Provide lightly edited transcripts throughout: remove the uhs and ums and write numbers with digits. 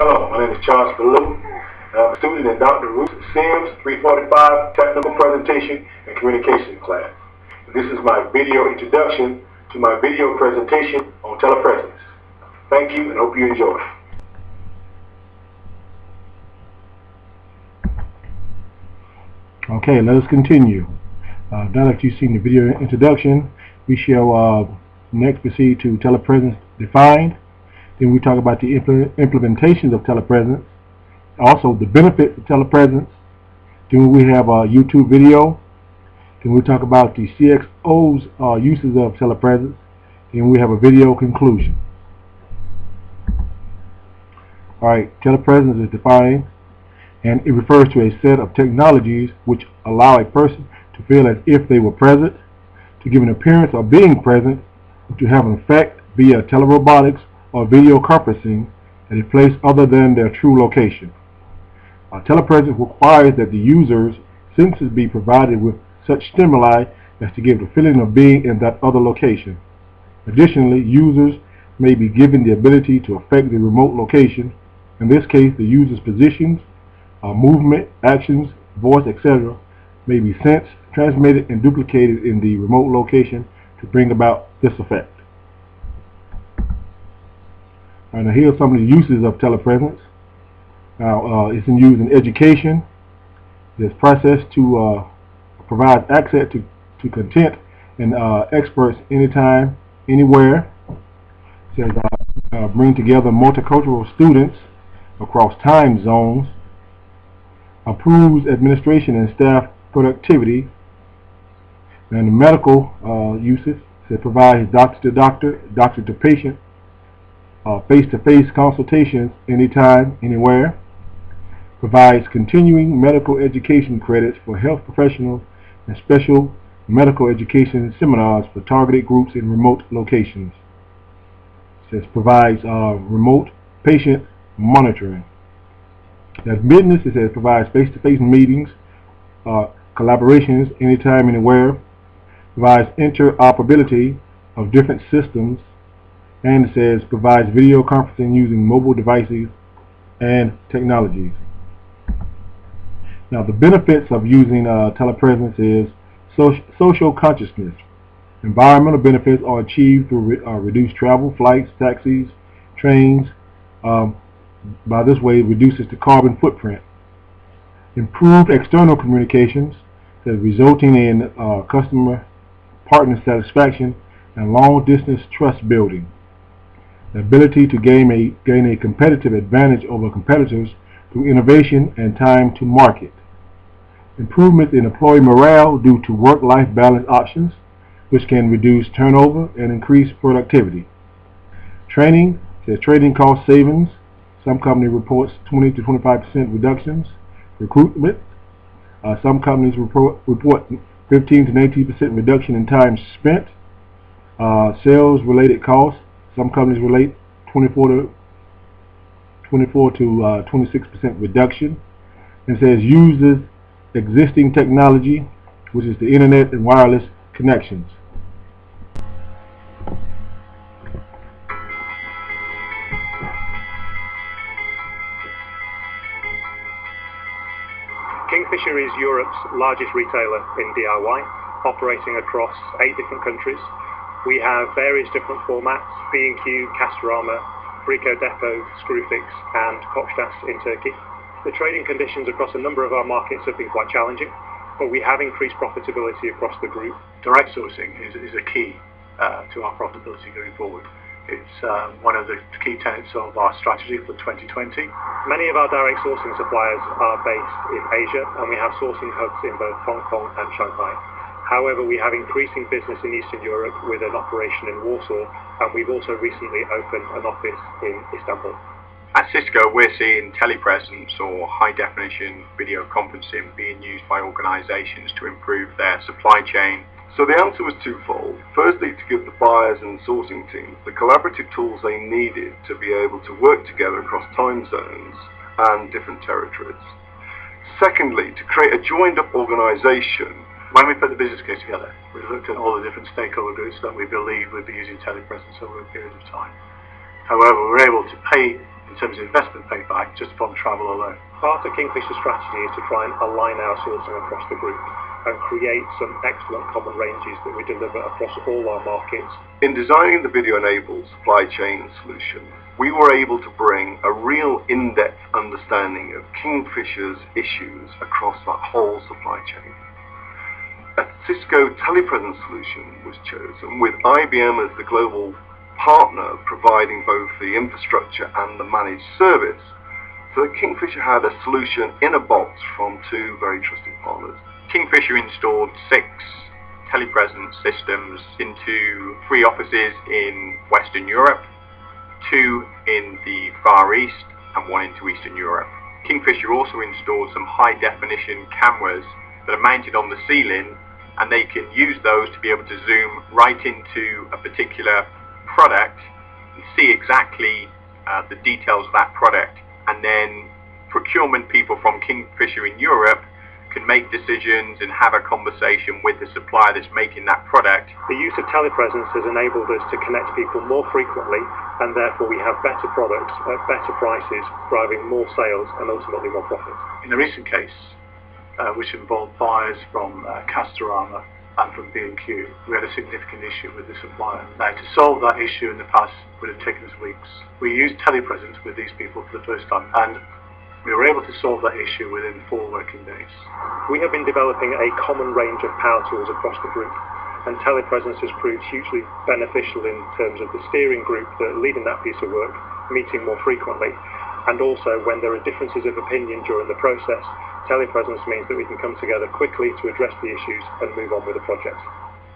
Hello, my name is Charles Ballou. I'm a student in Dr. Ruth Sims 345 Technical Presentation and Communications class. This is my video introduction to my video presentation on telepresence. Thank you and hope you enjoy. Okay, let us continue. Now that you've seen the video introduction, we shall next proceed to telepresence defined. Then we talk about the implementations of telepresence, also the benefits of telepresence. Then we have a YouTube video. Then we talk about the CXO's uses of telepresence. Then we have a video conclusion. Alright, telepresence is defined, and it refers to a set of technologies which allow a person to feel as if they were present, to give an appearance of being present, or to have an effect via telerobotics or video conferencing at a place other than their true location. Telepresence requires that the user's senses be provided with such stimuli as to give the feeling of being in that other location. Additionally, users may be given the ability to affect the remote location. In this case, the user's positions, movement, actions, voice, etc. may be sensed, transmitted, and duplicated in the remote location to bring about this effect. Now here are some of the uses of telepresence. Now it's in use in education. There's process to provide access to content and experts anytime, anywhere. It says bring together multicultural students across time zones. Improves administration and staff productivity. And the medical uses, it provides doctor to doctor, doctor to patient, face-to-face consultations anytime, anywhere. Provides continuing medical education credits for health professionals and special medical education seminars for targeted groups in remote locations. It says provides remote patient monitoring. As business, it says provides face-to-face meetings, collaborations anytime, anywhere. Provides interoperability of different systems. And it says provides video conferencing using mobile devices and technologies. Now the benefits of using telepresence is social consciousness. Environmental benefits are achieved through reduced travel, flights, taxis, trains. By this way, it reduces the carbon footprint. Improved external communications, resulting in customer partner satisfaction and long-distance trust building. The ability to gain a competitive advantage over competitors through innovation and time to market. Improvement in employee morale due to work-life balance options, which can reduce turnover and increase productivity. Training, training cost savings. Some company reports 20 to 25% reductions. Recruitment, some companies report 15 to 19% reduction in time spent. Sales-related costs, some companies relate 24 to 26% reduction. And it says uses existing technology, which is the internet and wireless connections. Kingfisher is Europe's largest retailer in DIY, operating across 8 different countries. We have various different formats: B&Q, Castorama, Brico Depot, Screwfix and Koçtaş in Turkey. The trading conditions across a number of our markets have been quite challenging, but we have increased profitability across the group. Direct sourcing is a key to our profitability going forward. It's one of the key tenets of our strategy for 2020. Many of our direct sourcing suppliers are based in Asia, and we have sourcing hubs in both Hong Kong and Shanghai. However, we have increasing business in Eastern Europe with an operation in Warsaw, and we've also recently opened an office in Istanbul. At Cisco, we're seeing telepresence or high-definition video conferencing being used by organizations to improve their supply chain. So the answer was twofold. Firstly, to give the buyers and sourcing teams the collaborative tools they needed to be able to work together across time zones and different territories. Secondly, to create a joined-up organization. When we put the business case together, we looked at all the different stakeholder groups that we believe would be using telepresence over a period of time. However, we were able to pay in terms of investment payback just from travel alone. Part of Kingfisher's strategy is to try and align our sourcing across the group and create some excellent common ranges that we deliver across all our markets. In designing the video-enabled supply chain solution, we were able to bring a real in-depth understanding of Kingfisher's issues across that whole supply chain. A Cisco Telepresence solution was chosen, with IBM as the global partner providing both the infrastructure and the managed service, so that Kingfisher had a solution in a box from two very trusted partners. Kingfisher installed 6 Telepresence systems into 3 offices in Western Europe, 2 in the Far East and 1 into Eastern Europe. Kingfisher also installed some high-definition cameras that are mounted on the ceiling, and they can use those to be able to zoom right into a particular product and see exactly the details of that product. And then procurement people from Kingfisher in Europe can make decisions and have a conversation with the supplier that's making that product. The use of telepresence has enabled us to connect people more frequently, and therefore we have better products at better prices, driving more sales and ultimately more profit. In the recent case, which involved buyers from Castorama and from B&Q, we had a significant issue with the supplier. Now, to solve that issue in the past would have taken us weeks. We used telepresence with these people for the first time, and we were able to solve that issue within 4 working days. We have been developing a common range of power tools across the group, and telepresence has proved hugely beneficial in terms of the steering group that are leading that piece of work, meeting more frequently, and also when there are differences of opinion during the process, telepresence means that we can come together quickly to address the issues and move on with the project.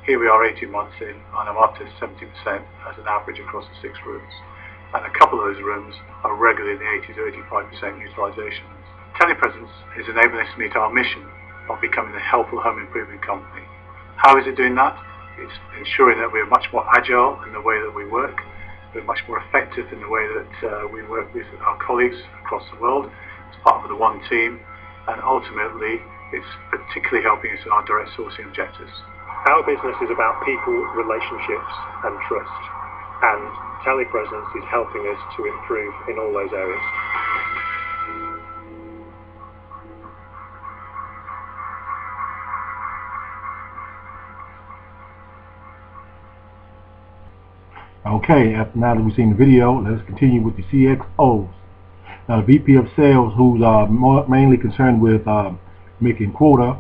Here we are 18 months in, and I'm up to 70% as an average across the 6 rooms. And a couple of those rooms are regularly in the 80 to 85% utilisation. Telepresence is enabling us to meet our mission of becoming a helpful home improvement company. How is it doing that? It's ensuring that we're much more agile in the way that we work, we're much more effective in the way that we work with our colleagues across the world as part of the one team, and ultimately it's particularly helping us in our direct sourcing objectives. Our business is about people, relationships and trust, and telepresence is helping us to improve in all those areas. Okay, now that we've seen the video, let's continue with the CXOs. Now, the VP of Sales, who's mainly concerned with making quota,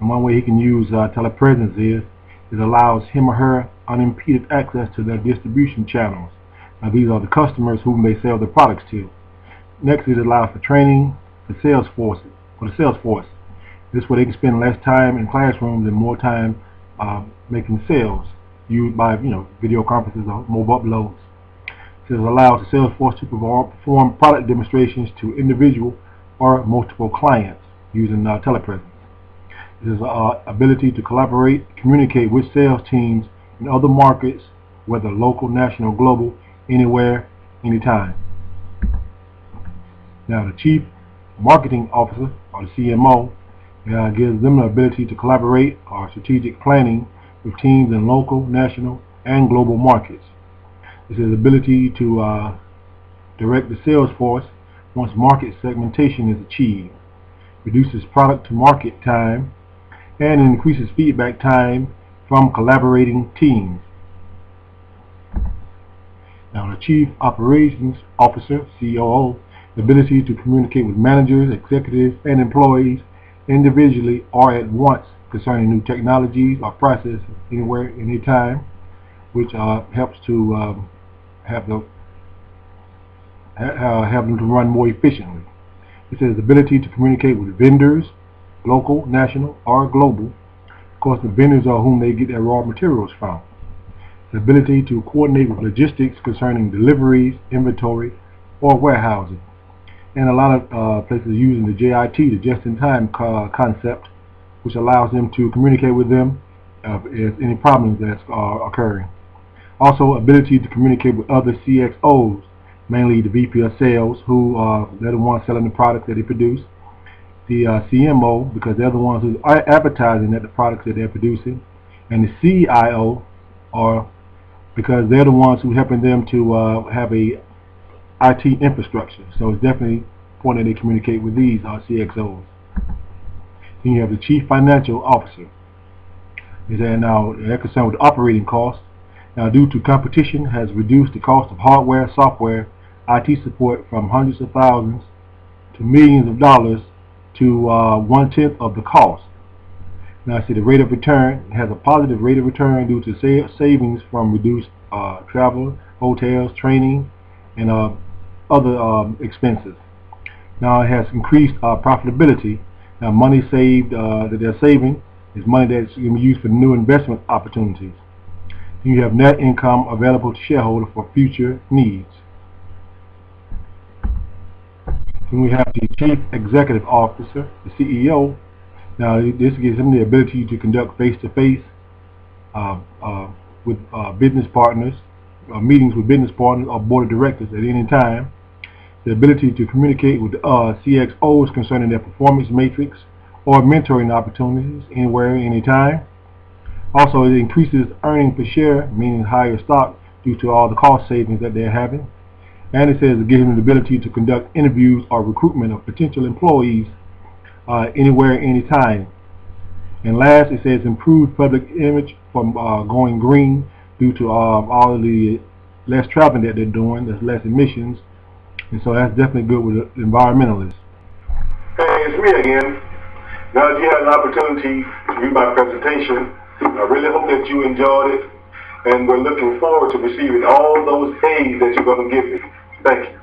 and one way he can use telepresence is it allows him or her unimpeded access to their distribution channels. Now, these are the customers whom they sell their products to. Next, it allows for training for the sales force. This way they can spend less time in classrooms and more time making sales, used by video conferences or mobile uploads. This allows the sales force to perform product demonstrations to individual or multiple clients using telepresence. This is ability to collaborate, communicate with sales teams in other markets, whether local, national, global, anywhere, anytime. Now, the Chief Marketing Officer, or the CMO, gives them the ability to collaborate or strategic planning with teams in local, national, and global markets. This is the ability to direct the sales force once market segmentation is achieved, reduces product to market time, and increases feedback time from collaborating teams. Now, the Chief Operations Officer, COO, the ability to communicate with managers, executives, and employees individually or at once concerning new technologies or processes anywhere, anytime, which helps to have them to run more efficiently. It says the ability to communicate with vendors, local, national, or global. Of course, the vendors are whom they get their raw materials from. The ability to coordinate with logistics concerning deliveries, inventory, or warehousing. And a lot of places are using the JIT, the just-in-time concept, which allows them to communicate with them if any problems that are occurring. Also, ability to communicate with other CXOs, mainly the VP of Sales, who they're the ones selling the product that they produce. The CMO, because they're the ones who are advertising that the products that they're producing. And the CIO, or because they're the ones who are helping them to have a IT infrastructure. So it's definitely important that they communicate with these CXOs. Then you have the Chief Financial Officer. They're concerned with operating costs. Now, due to competition, has reduced the cost of hardware, software, IT support from hundreds of thousands to millions of dollars to 1/10 of the cost. Now, I see the rate of return. It has a positive rate of return due to savings from reduced travel, hotels, training, and other expenses. Now, it has increased profitability. Now, money saved that they're saving is money that's going to be used for new investment opportunities. You have net income available to shareholders for future needs. Then we have the Chief Executive Officer, the CEO. Now, this gives him the ability to conduct face-to-face with business partners, meetings with business partners or board of directors at any time. The ability to communicate with CXOs concerning their performance matrix or mentoring opportunities anywhere, anytime. Also, it increases earning per share, meaning higher stock due to all the cost savings that they're having. And it says it gives them the ability to conduct interviews or recruitment of potential employees anywhere, anytime. And last, it says improved public image from going green due to all of the less traveling that they're doing. There's less emissions. And so that's definitely good with the environmentalists. Hey, it's me again. Now that you had an opportunity to view my presentation, I really hope that you enjoyed it, and we're looking forward to receiving all those A's that you're going to give me. Thank you.